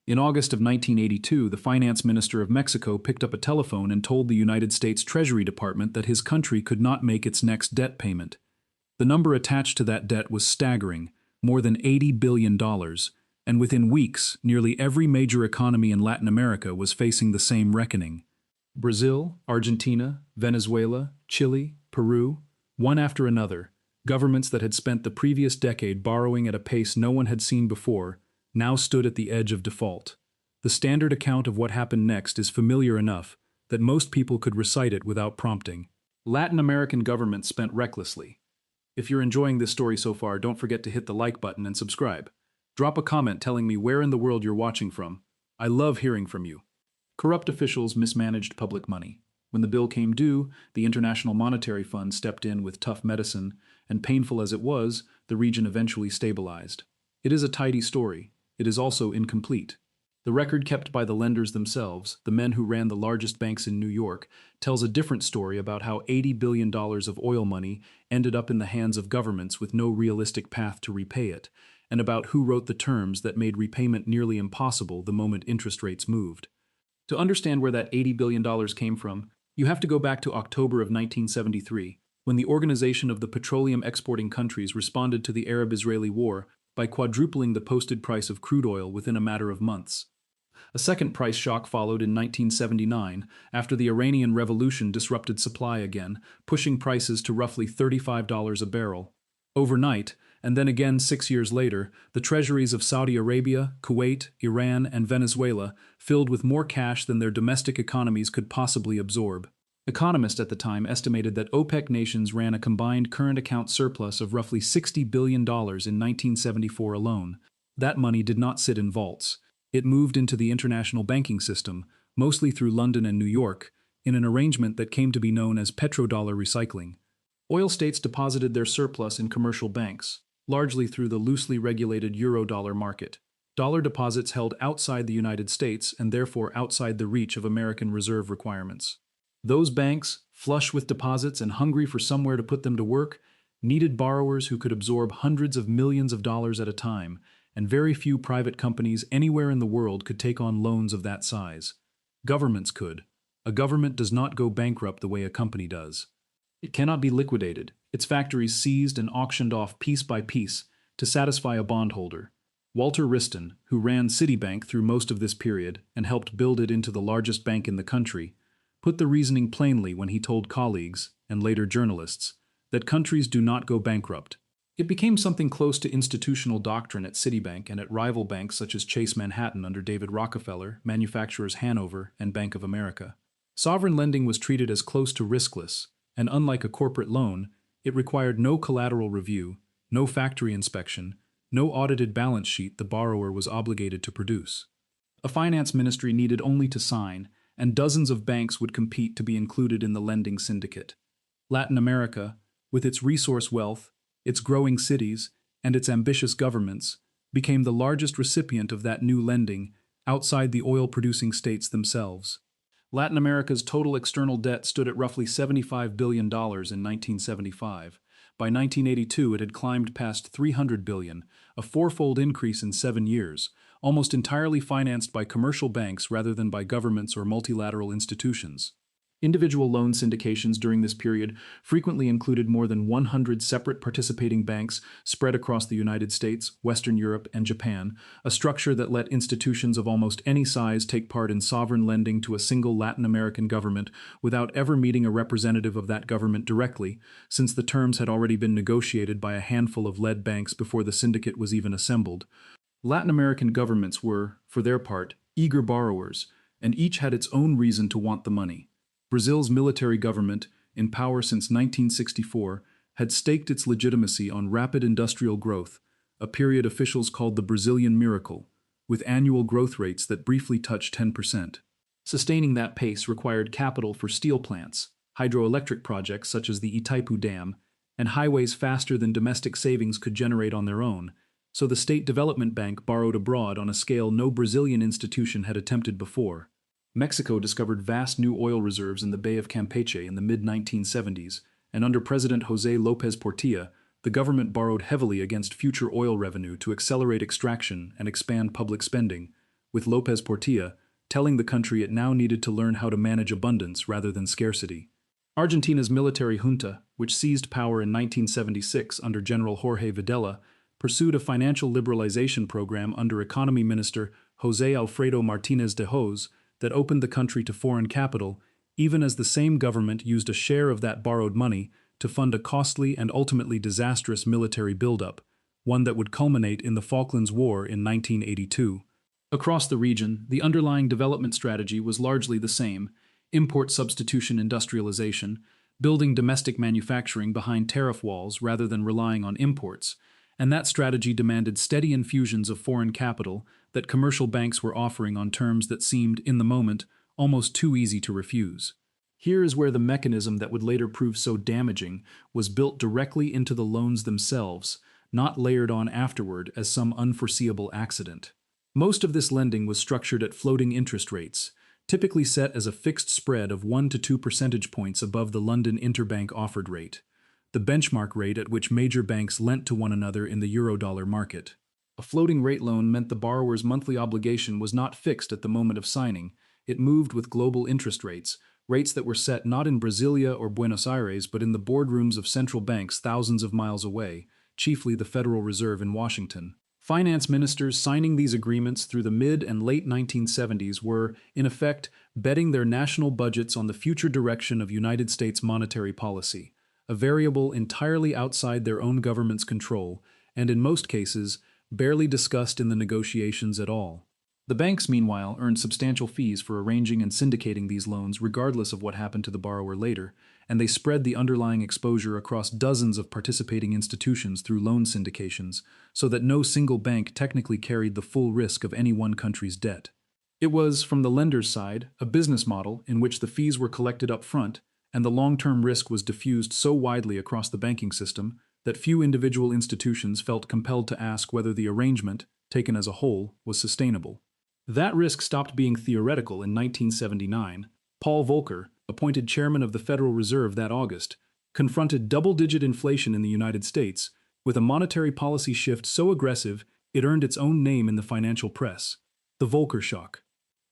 In August of 1982, the finance minister of Mexico picked up a telephone and told the United States Treasury Department that his country could not make its next debt payment. The number attached to that debt was staggering, more than $80 billion, and within weeks, nearly every major economy in Latin America was facing the same reckoning. Brazil, Argentina, Venezuela, Chile, Peru, one after another, governments that had spent the previous decade borrowing at a pace no one had seen before, now stood at the edge of default. The standard account of what happened next is familiar enough that most people could recite it without prompting. Latin American governments spent recklessly. If you're enjoying this story so far, don't forget to hit the like button and subscribe. Drop a comment telling me where in the world you're watching from. I love hearing from you. Corrupt officials mismanaged public money. When the bill came due, the International Monetary Fund stepped in with tough medicine, and painful as it was, the region eventually stabilized. It is a tidy story. It is also incomplete. The record kept by the lenders themselves, the men who ran the largest banks in New York, tells a different story about how $80 billion of oil money ended up in the hands of governments with no realistic path to repay it, and about who wrote the terms that made repayment nearly impossible the moment interest rates moved. To understand where that $80 billion came from, you have to go back to October of 1973, when the Organization of the Petroleum Exporting Countries responded to the Arab-Israeli War by quadrupling the posted price of crude oil within a matter of months. A second price shock followed in 1979 after the Iranian Revolution disrupted supply again, pushing prices to roughly $35 a barrel. Overnight, and then again 6 years later, the treasuries of Saudi Arabia, Kuwait, Iran, and Venezuela filled with more cash than their domestic economies could possibly absorb. Economists at the time estimated that OPEC nations ran a combined current account surplus of roughly $60 billion in 1974 alone. That money did not sit in vaults. It moved into the international banking system, mostly through London and New York, in an arrangement that came to be known as petrodollar recycling. Oil states deposited their surplus in commercial banks, largely through the loosely regulated euro-dollar market. Dollar deposits held outside the United States and therefore outside the reach of American reserve requirements. Those banks, flush with deposits and hungry for somewhere to put them to work, needed borrowers who could absorb hundreds of millions of dollars at a time, and very few private companies anywhere in the world could take on loans of that size. Governments could. A government does not go bankrupt the way a company does. It cannot be liquidated, its factories seized and auctioned off piece by piece to satisfy a bondholder. Walter Wriston, who ran Citibank through most of this period and helped build it into the largest bank in the country, put the reasoning plainly when he told colleagues, and later journalists, that countries do not go bankrupt. It became something close to institutional doctrine at Citibank and at rival banks such as Chase Manhattan under David Rockefeller, Manufacturers Hanover, and Bank of America. Sovereign lending was treated as close to riskless, and unlike a corporate loan, it required no collateral review, no factory inspection, no audited balance sheet the borrower was obligated to produce. A finance ministry needed only to sign, and dozens of banks would compete to be included in the lending syndicate. Latin America, with its resource wealth, its growing cities, and its ambitious governments, became the largest recipient of that new lending outside the oil-producing states themselves. Latin America's total external debt stood at roughly $75 billion in 1975. By 1982, it had climbed past $300 billion, a fourfold increase in 7 years, almost entirely financed by commercial banks rather than by governments or multilateral institutions. Individual loan syndications during this period frequently included more than 100 separate participating banks spread across the United States, Western Europe, and Japan, a structure that let institutions of almost any size take part in sovereign lending to a single Latin American government without ever meeting a representative of that government directly, since the terms had already been negotiated by a handful of lead banks before the syndicate was even assembled. Latin American governments were, for their part, eager borrowers, and each had its own reason to want the money. Brazil's military government, in power since 1964, had staked its legitimacy on rapid industrial growth, a period officials called the Brazilian miracle, with annual growth rates that briefly touched 10%. Sustaining that pace required capital for steel plants, hydroelectric projects such as the Itaipu Dam, and highways faster than domestic savings could generate on their own, so the State Development Bank borrowed abroad on a scale no Brazilian institution had attempted before. Mexico discovered vast new oil reserves in the Bay of Campeche in the mid-1970s, and under President José López Portilla, the government borrowed heavily against future oil revenue to accelerate extraction and expand public spending, with López Portilla telling the country it now needed to learn how to manage abundance rather than scarcity. Argentina's military junta, which seized power in 1976 under General Jorge Videla, pursued a financial liberalization program under Economy Minister José Alfredo Martínez de Hoz that opened the country to foreign capital, even as the same government used a share of that borrowed money to fund a costly and ultimately disastrous military buildup, one that would culminate in the Falklands War in 1982. Across the region, the underlying development strategy was largely the same: import substitution industrialization, building domestic manufacturing behind tariff walls rather than relying on imports, and that strategy demanded steady infusions of foreign capital that commercial banks were offering on terms that seemed, in the moment, almost too easy to refuse. Here is where the mechanism that would later prove so damaging was built directly into the loans themselves, not layered on afterward as some unforeseeable accident. Most of this lending was structured at floating interest rates, typically set as a fixed spread of 1 to 2 percentage points above the London interbank offered rate, the benchmark rate at which major banks lent to one another in the eurodollar market. A floating rate loan meant the borrower's monthly obligation was not fixed at the moment of signing. It moved with global interest rates that were set not in Brasilia or Buenos Aires but in the boardrooms of central banks thousands of miles away, chiefly the Federal Reserve in Washington. Finance ministers signing these agreements through the mid and late 1970s were, in effect, betting their national budgets on the future direction of United States monetary policy, a variable entirely outside their own government's control, and in most cases, barely discussed in the negotiations at all. The banks, meanwhile, earned substantial fees for arranging and syndicating these loans regardless of what happened to the borrower later, and they spread the underlying exposure across dozens of participating institutions through loan syndications, so that no single bank technically carried the full risk of any one country's debt. It was, from the lender's side, a business model in which the fees were collected up front, and the long-term risk was diffused so widely across the banking system that few individual institutions felt compelled to ask whether the arrangement, taken as a whole, was sustainable. That risk stopped being theoretical in 1979. Paul Volcker, appointed chairman of the Federal Reserve that August, confronted double-digit inflation in the United States with a monetary policy shift so aggressive it earned its own name in the financial press, the Volcker shock.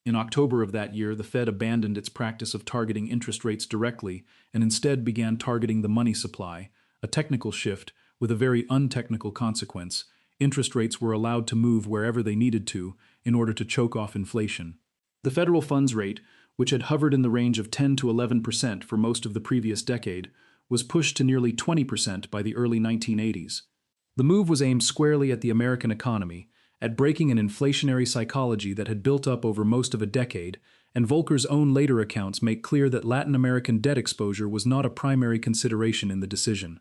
In October of that year, the Fed abandoned its practice of targeting interest rates directly and instead began targeting the money supply, a technical shift with a very untechnical consequence. Interest rates were allowed to move wherever they needed to in order to choke off inflation. The federal funds rate, which had hovered in the range of 10 to 11% for most of the previous decade, was pushed to nearly 20% by the early 1980s. The move was aimed squarely at the American economy, at breaking an inflationary psychology that had built up over most of a decade, and Volcker's own later accounts make clear that Latin American debt exposure was not a primary consideration in the decision.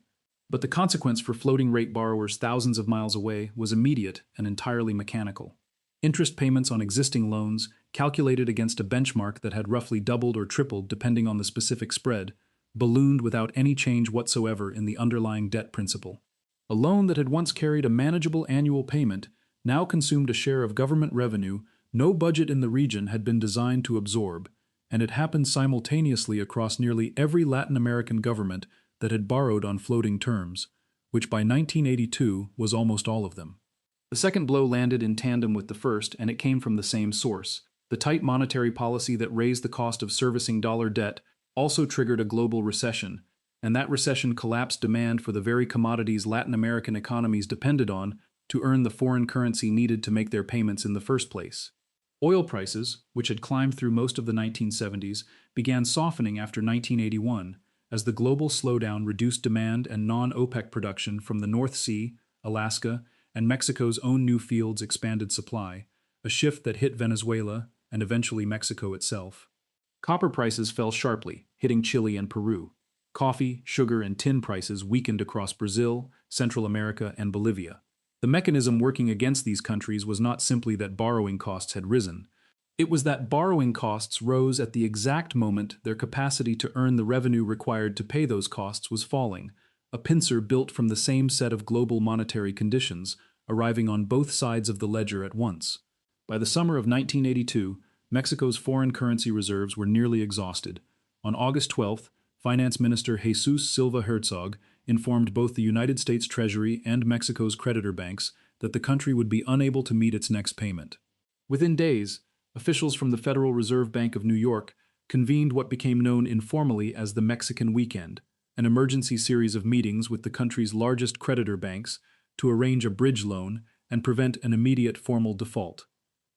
But the consequence for floating-rate borrowers thousands of miles away was immediate and entirely mechanical. Interest payments on existing loans, calculated against a benchmark that had roughly doubled or tripled depending on the specific spread, ballooned without any change whatsoever in the underlying debt principle. A loan that had once carried a manageable annual payment now consumed a share of government revenue no budget in the region had been designed to absorb, and it happened simultaneously across nearly every Latin American government that had borrowed on floating terms, which by 1982 was almost all of them. The second blow landed in tandem with the first, and it came from the same source. The tight monetary policy that raised the cost of servicing dollar debt also triggered a global recession, and that recession collapsed demand for the very commodities Latin American economies depended on to earn the foreign currency needed to make their payments in the first place. Oil prices, which had climbed through most of the 1970s, began softening after 1981, as the global slowdown reduced demand and non-OPEC production from the North Sea, Alaska, and Mexico's own new fields expanded supply, a shift that hit Venezuela and eventually Mexico itself. Copper prices fell sharply, hitting Chile and Peru. Coffee, sugar, and tin prices weakened across Brazil, Central America, and Bolivia. The mechanism working against these countries was not simply that borrowing costs had risen. It was that borrowing costs rose at the exact moment their capacity to earn the revenue required to pay those costs was falling, a pincer built from the same set of global monetary conditions, arriving on both sides of the ledger at once. By the summer of 1982, Mexico's foreign currency reserves were nearly exhausted. On August 12th, Finance Minister Jesus Silva Herzog informed both the United States Treasury and Mexico's creditor banks that the country would be unable to meet its next payment. Within days, officials from the Federal Reserve Bank of New York convened what became known informally as the Mexican Weekend, an emergency series of meetings with the country's largest creditor banks to arrange a bridge loan and prevent an immediate formal default.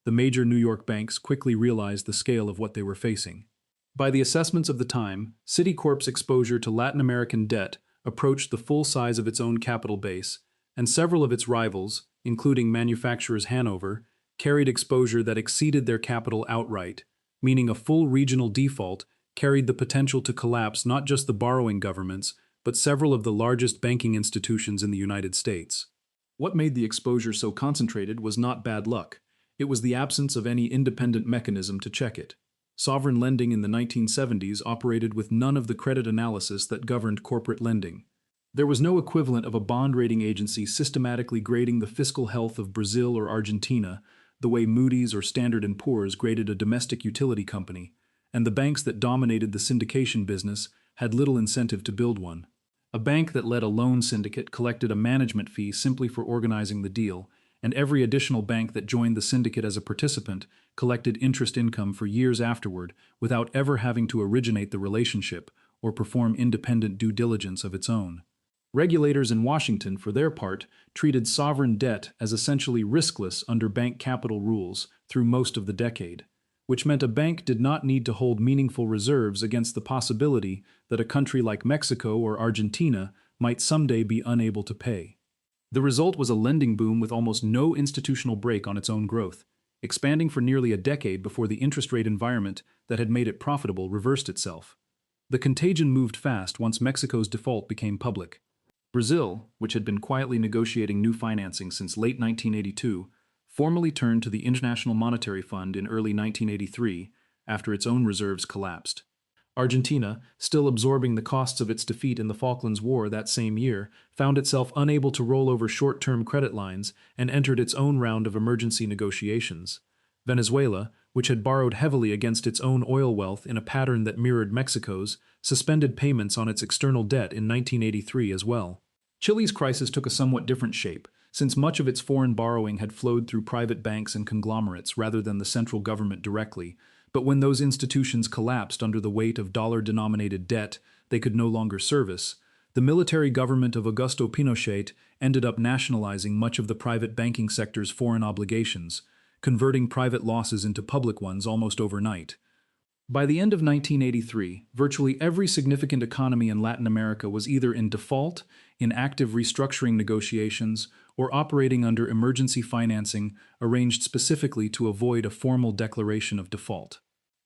The major New York banks quickly realized the scale of what they were facing. By the assessments of the time, Citicorp's exposure to Latin American debt approached the full size of its own capital base, and several of its rivals, including manufacturers Hanover, carried exposure that exceeded their capital outright, meaning a full regional default carried the potential to collapse not just the borrowing governments, but several of the largest banking institutions in the United States. What made the exposure so concentrated was not bad luck. It was the absence of any independent mechanism to check it. Sovereign lending in the 1970s operated with none of the credit analysis that governed corporate lending. There was no equivalent of a bond rating agency systematically grading the fiscal health of Brazil or Argentina the way Moody's or Standard & Poor's graded a domestic utility company, and the banks that dominated the syndication business had little incentive to build one. A bank that led a loan syndicate collected a management fee simply for organizing the deal, and every additional bank that joined the syndicate as a participant collected interest income for years afterward without ever having to originate the relationship or perform independent due diligence of its own. Regulators in Washington, for their part, treated sovereign debt as essentially riskless under bank capital rules through most of the decade, which meant a bank did not need to hold meaningful reserves against the possibility that a country like Mexico or Argentina might someday be unable to pay. The result was a lending boom with almost no institutional brake on its own growth, expanding for nearly a decade before the interest rate environment that had made it profitable reversed itself. The contagion moved fast once Mexico's default became public. Brazil, which had been quietly negotiating new financing since late 1982, formally turned to the International Monetary Fund in early 1983 after its own reserves collapsed. Argentina, still absorbing the costs of its defeat in the Falklands War that same year, found itself unable to roll over short-term credit lines and entered its own round of emergency negotiations. Venezuela, which had borrowed heavily against its own oil wealth in a pattern that mirrored Mexico's, suspended payments on its external debt in 1983 as well. Chile's crisis took a somewhat different shape, since much of its foreign borrowing had flowed through private banks and conglomerates rather than the central government directly. But when those institutions collapsed under the weight of dollar-denominated debt they could no longer service, the military government of Augusto Pinochet ended up nationalizing much of the private banking sector's foreign obligations, converting private losses into public ones almost overnight. By the end of 1983, virtually every significant economy in Latin America was either in default, in active restructuring negotiations, or operating under emergency financing arranged specifically to avoid a formal declaration of default.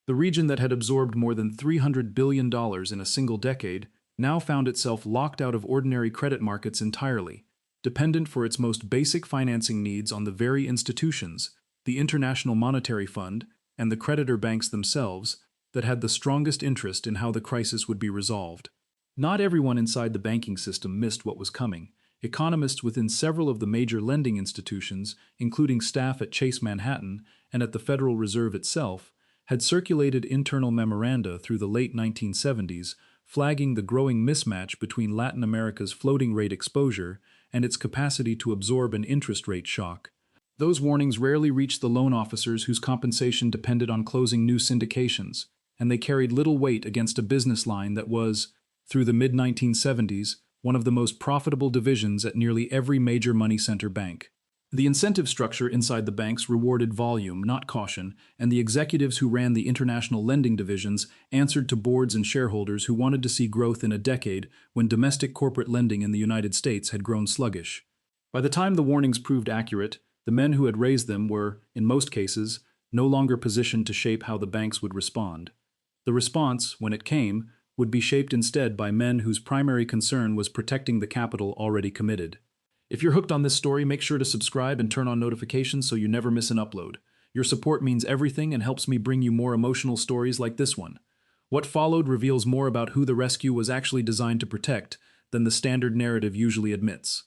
The region that had absorbed more than $300 billion in a single decade now found itself locked out of ordinary credit markets entirely, dependent for its most basic financing needs on the very institutions, the International Monetary Fund, and the creditor banks themselves, that had the strongest interest in how the crisis would be resolved. Not everyone inside the banking system missed what was coming. Economists within several of the major lending institutions, including staff at Chase Manhattan and at the Federal Reserve itself, had circulated internal memoranda through the late 1970s, flagging the growing mismatch between Latin America's floating rate exposure and its capacity to absorb an interest rate shock. Those warnings rarely reached the loan officers whose compensation depended on closing new syndications, and they carried little weight against a business line that was, through the mid-1970s, one of the most profitable divisions at nearly every major money center bank. The incentive structure inside the banks rewarded volume, not caution, and the executives who ran the international lending divisions answered to boards and shareholders who wanted to see growth in a decade when domestic corporate lending in the United States had grown sluggish. By the time the warnings proved accurate, the men who had raised them were, in most cases, no longer positioned to shape how the banks would respond. The response, when it came, would be shaped instead by men whose primary concern was protecting the capital already committed. If you're hooked on this story, make sure to subscribe and turn on notifications so you never miss an upload. Your support means everything and helps me bring you more emotional stories like this one. What followed reveals more about who the rescue was actually designed to protect than the standard narrative usually admits.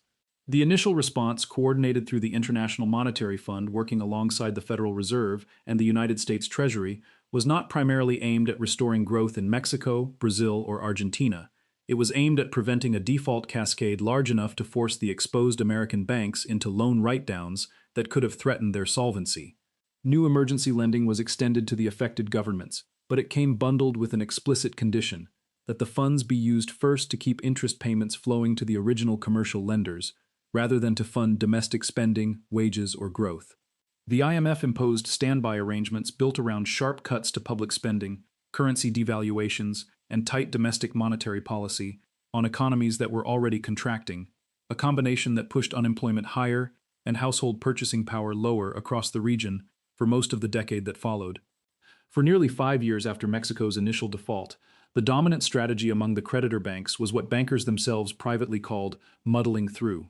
The initial response, coordinated through the International Monetary Fund working alongside the Federal Reserve and the United States Treasury, was not primarily aimed at restoring growth in Mexico, Brazil, or Argentina. It was aimed at preventing a default cascade large enough to force the exposed American banks into loan write-downs that could have threatened their solvency. New emergency lending was extended to the affected governments, but it came bundled with an explicit condition that the funds be used first to keep interest payments flowing to the original commercial lenders, rather than to fund domestic spending, wages, or growth. The IMF imposed standby arrangements built around sharp cuts to public spending, currency devaluations, and tight domestic monetary policy on economies that were already contracting, a combination that pushed unemployment higher and household purchasing power lower across the region for most of the decade that followed. For nearly 5 years after Mexico's initial default, the dominant strategy among the creditor banks was what bankers themselves privately called muddling through,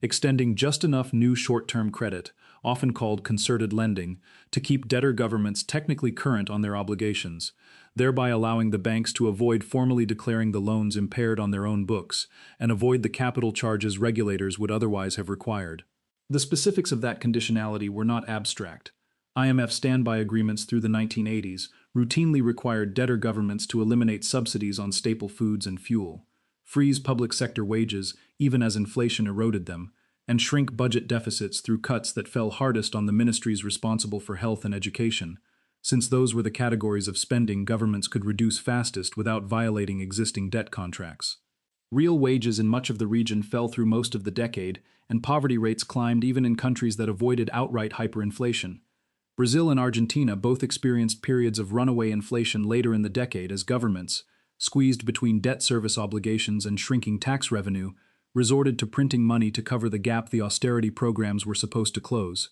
extending just enough new short-term credit, often called concerted lending, to keep debtor governments technically current on their obligations, thereby allowing the banks to avoid formally declaring the loans impaired on their own books and avoid the capital charges regulators would otherwise have required. The specifics of that conditionality were not abstract. IMF standby agreements through the 1980s routinely required debtor governments to eliminate subsidies on staple foods and fuel, freeze public sector wages even as inflation eroded them, and shrink budget deficits through cuts that fell hardest on the ministries responsible for health and education, since those were the categories of spending governments could reduce fastest without violating existing debt contracts. Real wages in much of the region fell through most of the decade, and poverty rates climbed even in countries that avoided outright hyperinflation. Brazil and Argentina both experienced periods of runaway inflation later in the decade as governments, squeezed between debt service obligations and shrinking tax revenue, resorted to printing money to cover the gap the austerity programs were supposed to close.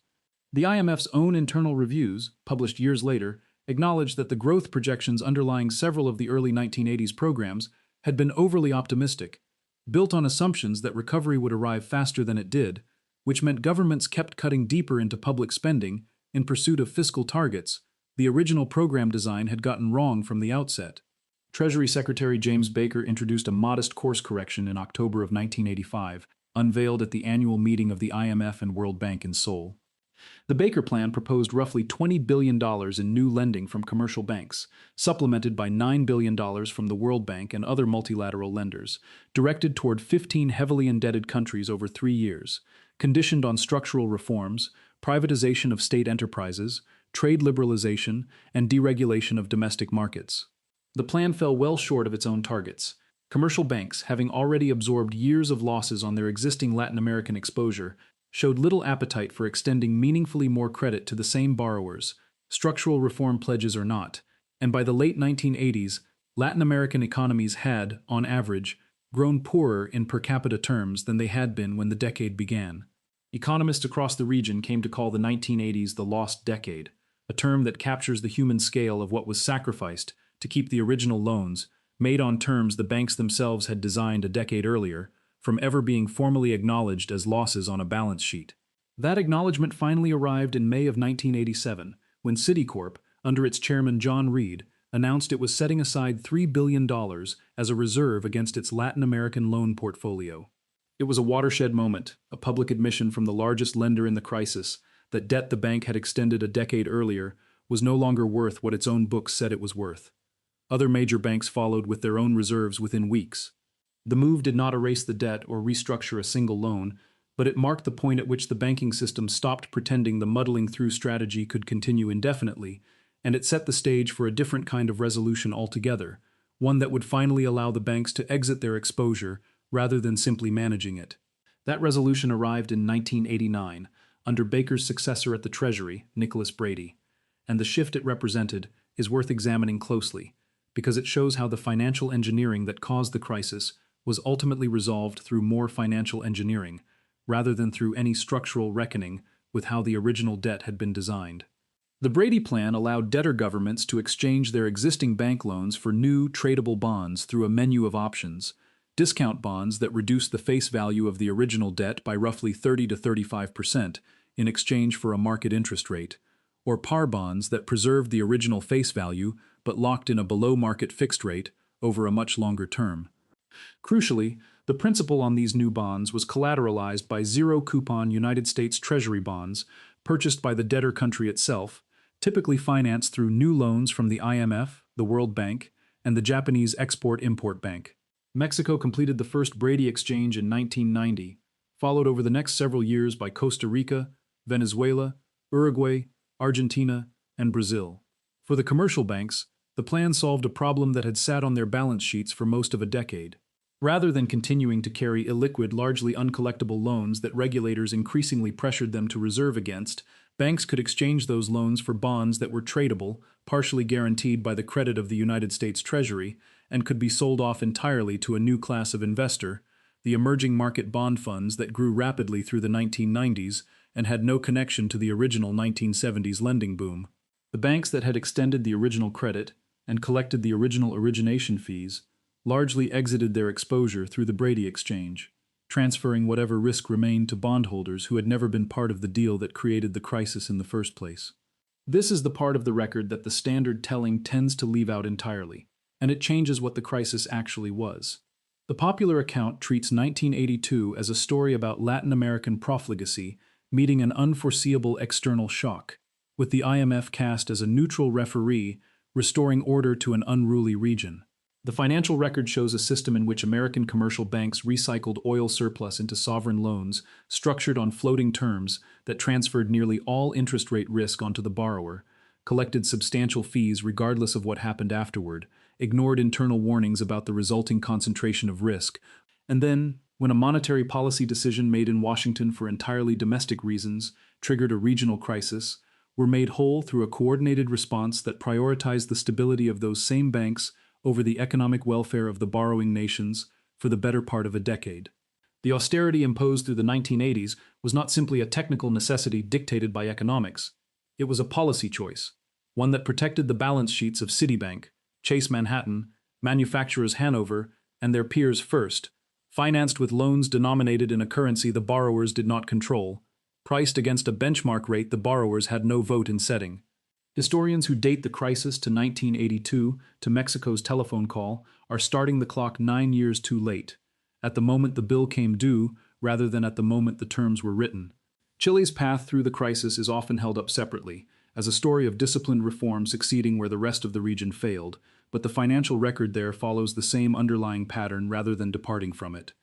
The IMF's own internal reviews, published years later, acknowledged that the growth projections underlying several of the early 1980s programs had been overly optimistic, built on assumptions that recovery would arrive faster than it did, which meant governments kept cutting deeper into public spending in pursuit of fiscal targets the original program design had gotten wrong from the outset. Treasury Secretary James Baker introduced a modest course correction in October of 1985, unveiled at the annual meeting of the IMF and World Bank in Seoul. The Baker Plan proposed roughly $20 billion in new lending from commercial banks, supplemented by $9 billion from the World Bank and other multilateral lenders, directed toward 15 heavily indebted countries over 3 years, conditioned on structural reforms, privatization of state enterprises, trade liberalization, and deregulation of domestic markets. The plan fell well short of its own targets. Commercial banks, having already absorbed years of losses on their existing Latin American exposure, showed little appetite for extending meaningfully more credit to the same borrowers, structural reform pledges or not, and by the late 1980s, Latin American economies had, on average, grown poorer in per capita terms than they had been when the decade began. Economists across the region came to call the 1980s the lost decade, a term that captures the human scale of what was sacrificed to keep the original loans, made on terms the banks themselves had designed a decade earlier, from ever being formally acknowledged as losses on a balance sheet. That acknowledgement finally arrived in May of 1987, when Citicorp, under its chairman John Reed, announced it was setting aside $3 billion as a reserve against its Latin American loan portfolio. It was a watershed moment, a public admission from the largest lender in the crisis that debt the bank had extended a decade earlier was no longer worth what its own books said it was worth. Other major banks followed with their own reserves within weeks. The move did not erase the debt or restructure a single loan, but it marked the point at which the banking system stopped pretending the muddling through strategy could continue indefinitely, and it set the stage for a different kind of resolution altogether, one that would finally allow the banks to exit their exposure rather than simply managing it. That resolution arrived in 1989, under Baker's successor at the Treasury, Nicholas Brady, and the shift it represented is worth examining closely, because it shows how the financial engineering that caused the crisis was ultimately resolved through more financial engineering, rather than through any structural reckoning with how the original debt had been designed. The Brady Plan allowed debtor governments to exchange their existing bank loans for new, tradable bonds through a menu of options: discount bonds that reduced the face value of the original debt by roughly 30 to 35% in exchange for a market interest rate, or par bonds that preserved the original face value but locked in a below-market fixed rate over a much longer term. Crucially, the principal on these new bonds was collateralized by zero-coupon United States Treasury bonds purchased by the debtor country itself, typically financed through new loans from the IMF, the World Bank, and the Japanese Export-Import Bank. Mexico completed the first Brady exchange in 1990, followed over the next several years by Costa Rica, Venezuela, Uruguay, Argentina, and Brazil. For the commercial banks, the plan solved a problem that had sat on their balance sheets for most of a decade. Rather than continuing to carry illiquid, largely uncollectible loans that regulators increasingly pressured them to reserve against, banks could exchange those loans for bonds that were tradable, partially guaranteed by the credit of the United States Treasury, and could be sold off entirely to a new class of investor, the emerging market bond funds that grew rapidly through the 1990s and had no connection to the original 1970s lending boom. The banks that had extended the original credit and collected the original origination fees largely exited their exposure through the Brady exchange, transferring whatever risk remained to bondholders who had never been part of the deal that created the crisis in the first place. This is the part of the record that the standard telling tends to leave out entirely, and it changes what the crisis actually was. The popular account treats 1982 as a story about Latin American profligacy meeting an unforeseeable external shock, with the IMF cast as a neutral referee restoring order to an unruly region. The financial record shows a system in which American commercial banks recycled oil surplus into sovereign loans structured on floating terms that transferred nearly all interest rate risk onto the borrower, collected substantial fees regardless of what happened afterward, ignored internal warnings about the resulting concentration of risk, and then, when a monetary policy decision made in Washington for entirely domestic reasons triggered a regional crisis, were made whole through a coordinated response that prioritized the stability of those same banks over the economic welfare of the borrowing nations for the better part of a decade. The austerity imposed through the 1980s was not simply a technical necessity dictated by economics. It was a policy choice, one that protected the balance sheets of Citibank, Chase Manhattan, manufacturers Hanover, and their peers first, financed with loans denominated in a currency the borrowers did not control, priced against a benchmark rate the borrowers had no vote in setting. Historians who date the crisis to 1982, to Mexico's telephone call, are starting the clock 9 years too late, at the moment the bill came due rather than at the moment the terms were written. Chile's path through the crisis is often held up separately, as a story of disciplined reform succeeding where the rest of the region failed, but the financial record there follows the same underlying pattern rather than departing from it.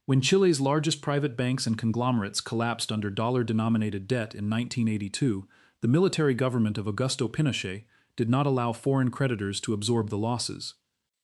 When Chile's largest private banks and conglomerates collapsed under dollar-denominated debt in 1982, the military government of Augusto Pinochet did not allow foreign creditors to absorb the losses.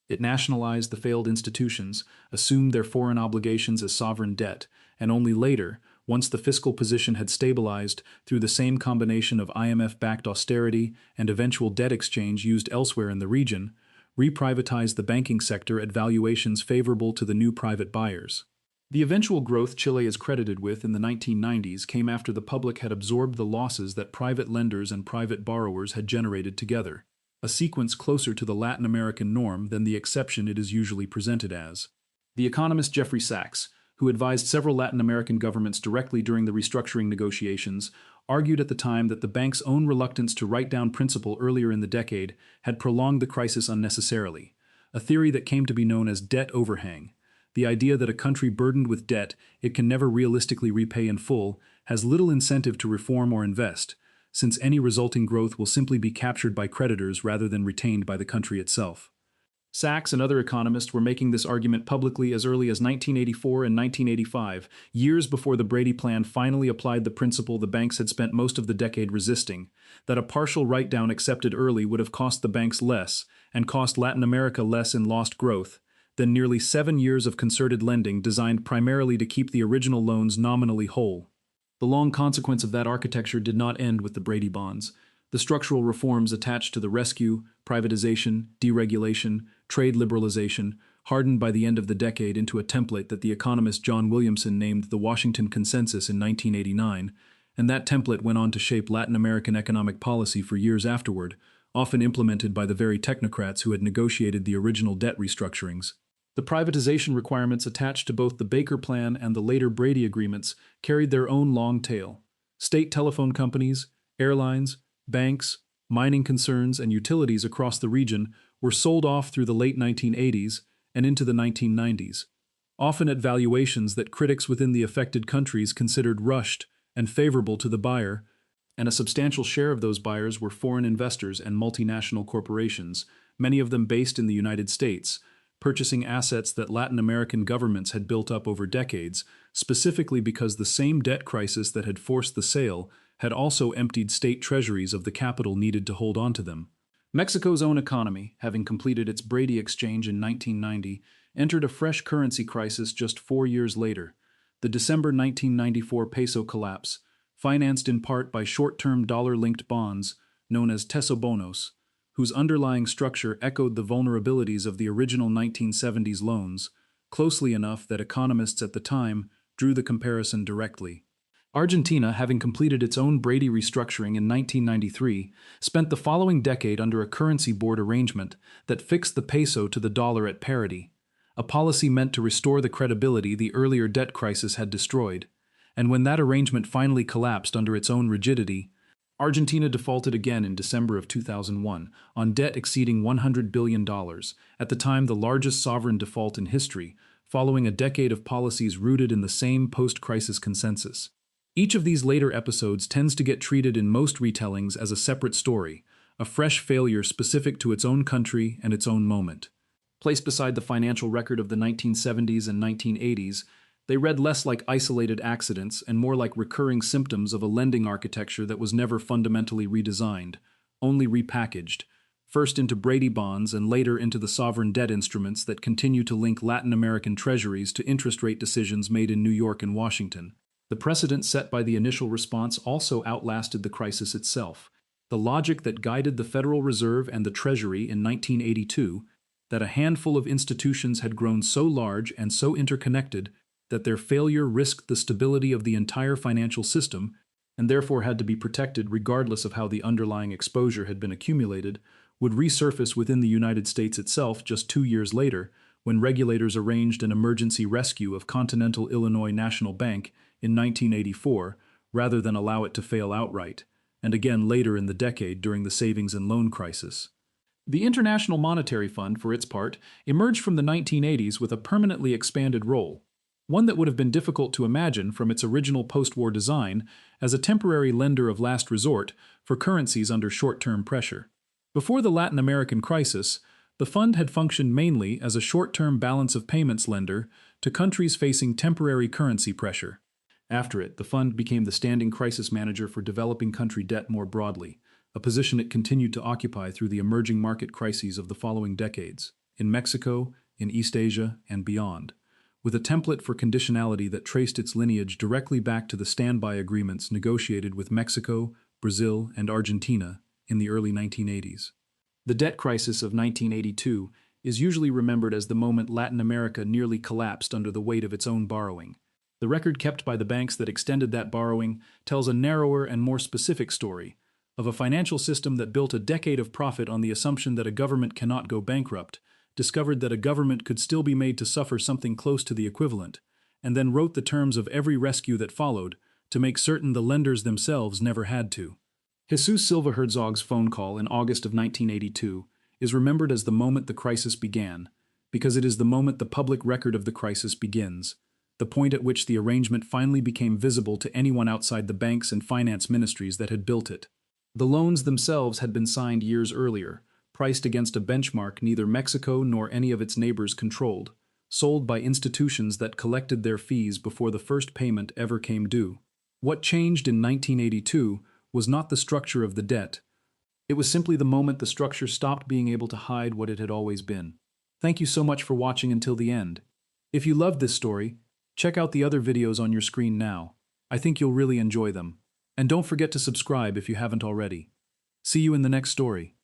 It nationalized the failed institutions, assumed their foreign obligations as sovereign debt, and only later, once the fiscal position had stabilized through the same combination of IMF-backed austerity and eventual debt exchange used elsewhere in the region, reprivatized the banking sector at valuations favorable to the new private buyers. The eventual growth Chile is credited with in the 1990s came after the public had absorbed the losses that private lenders and private borrowers had generated together, a sequence closer to the Latin American norm than the exception it is usually presented as. The economist Jeffrey Sachs, who advised several Latin American governments directly during the restructuring negotiations, argued at the time that the bank's own reluctance to write down principal earlier in the decade had prolonged the crisis unnecessarily, a theory that came to be known as debt overhang. The idea that a country burdened with debt it can never realistically repay in full has little incentive to reform or invest, since any resulting growth will simply be captured by creditors rather than retained by the country itself. Sachs and other economists were making this argument publicly as early as 1984 and 1985, years before the Brady Plan finally applied the principle the banks had spent most of the decade resisting, that a partial write-down accepted early would have cost the banks less, and cost Latin America less in lost growth, than nearly 7 years of concerted lending designed primarily to keep the original loans nominally whole. The long consequence of that architecture did not end with the Brady bonds. The structural reforms attached to the rescue, privatization, deregulation, trade liberalization, hardened by the end of the decade into a template that the economist John Williamson named the Washington Consensus in 1989, and that template went on to shape Latin American economic policy for years afterward, often implemented by the very technocrats who had negotiated the original debt restructurings. The privatization requirements attached to both the Baker Plan and the later Brady agreements carried their own long tail. State telephone companies, airlines, banks, mining concerns, and utilities across the region were sold off through the late 1980s and into the 1990s, often at valuations that critics within the affected countries considered rushed and favorable to the buyer, and a substantial share of those buyers were foreign investors and multinational corporations, many of them based in the United States, purchasing assets that Latin American governments had built up over decades, specifically because the same debt crisis that had forced the sale had also emptied state treasuries of the capital needed to hold on to them. Mexico's own economy, having completed its Brady exchange in 1990, entered a fresh currency crisis just 4 years later. The December 1994 peso collapse, financed in part by short-term dollar-linked bonds known as tesobonos, whose underlying structure echoed the vulnerabilities of the original 1970s loans, closely enough that economists at the time drew the comparison directly. Argentina, having completed its own Brady restructuring in 1993, spent the following decade under a currency board arrangement that fixed the peso to the dollar at parity, a policy meant to restore the credibility the earlier debt crisis had destroyed. And when that arrangement finally collapsed under its own rigidity, Argentina defaulted again in December of 2001 on debt exceeding $100 billion, at the time the largest sovereign default in history, following a decade of policies rooted in the same post-crisis consensus. Each of these later episodes tends to get treated in most retellings as a separate story, a fresh failure specific to its own country and its own moment. Placed beside the financial record of the 1970s and 1980s, they read less like isolated accidents and more like recurring symptoms of a lending architecture that was never fundamentally redesigned, only repackaged, first into Brady bonds and later into the sovereign debt instruments that continue to link Latin American treasuries to interest rate decisions made in New York and Washington. The precedent set by the initial response also outlasted the crisis itself. The logic that guided the Federal Reserve and the Treasury in 1982, that a handful of institutions had grown so large and so interconnected that their failure risked the stability of the entire financial system, and therefore had to be protected regardless of how the underlying exposure had been accumulated, would resurface within the United States itself just 2 years later, when regulators arranged an emergency rescue of Continental Illinois National Bank in 1984, rather than allow it to fail outright, and again later in the decade during the savings and loan crisis. The International Monetary Fund, for its part, emerged from the 1980s with a permanently expanded role, one that would have been difficult to imagine from its original post-war design as a temporary lender of last resort for currencies under short-term pressure. Before the Latin American crisis, the fund had functioned mainly as a short-term balance of payments lender to countries facing temporary currency pressure. After it, the fund became the standing crisis manager for developing country debt more broadly, a position it continued to occupy through the emerging market crises of the following decades, in Mexico, in East Asia, and beyond, with a template for conditionality that traced its lineage directly back to the standby agreements negotiated with Mexico, Brazil, and Argentina in the early 1980s. The debt crisis of 1982 is usually remembered as the moment Latin America nearly collapsed under the weight of its own borrowing. The record kept by the banks that extended that borrowing tells a narrower and more specific story of a financial system that built a decade of profit on the assumption that a government cannot go bankrupt, discovered that a government could still be made to suffer something close to the equivalent, and then wrote the terms of every rescue that followed to make certain the lenders themselves never had to. Jesus Silva Herzog's phone call in August of 1982 is remembered as the moment the crisis began, because it is the moment the public record of the crisis begins, the point at which the arrangement finally became visible to anyone outside the banks and finance ministries that had built it. The loans themselves had been signed years earlier, priced against a benchmark neither Mexico nor any of its neighbors controlled, sold by institutions that collected their fees before the first payment ever came due. What changed in 1982 was not the structure of the debt. It was simply the moment the structure stopped being able to hide what it had always been. Thank you so much for watching until the end. If you loved this story, check out the other videos on your screen now. I think you'll really enjoy them. And don't forget to subscribe if you haven't already. See you in the next story.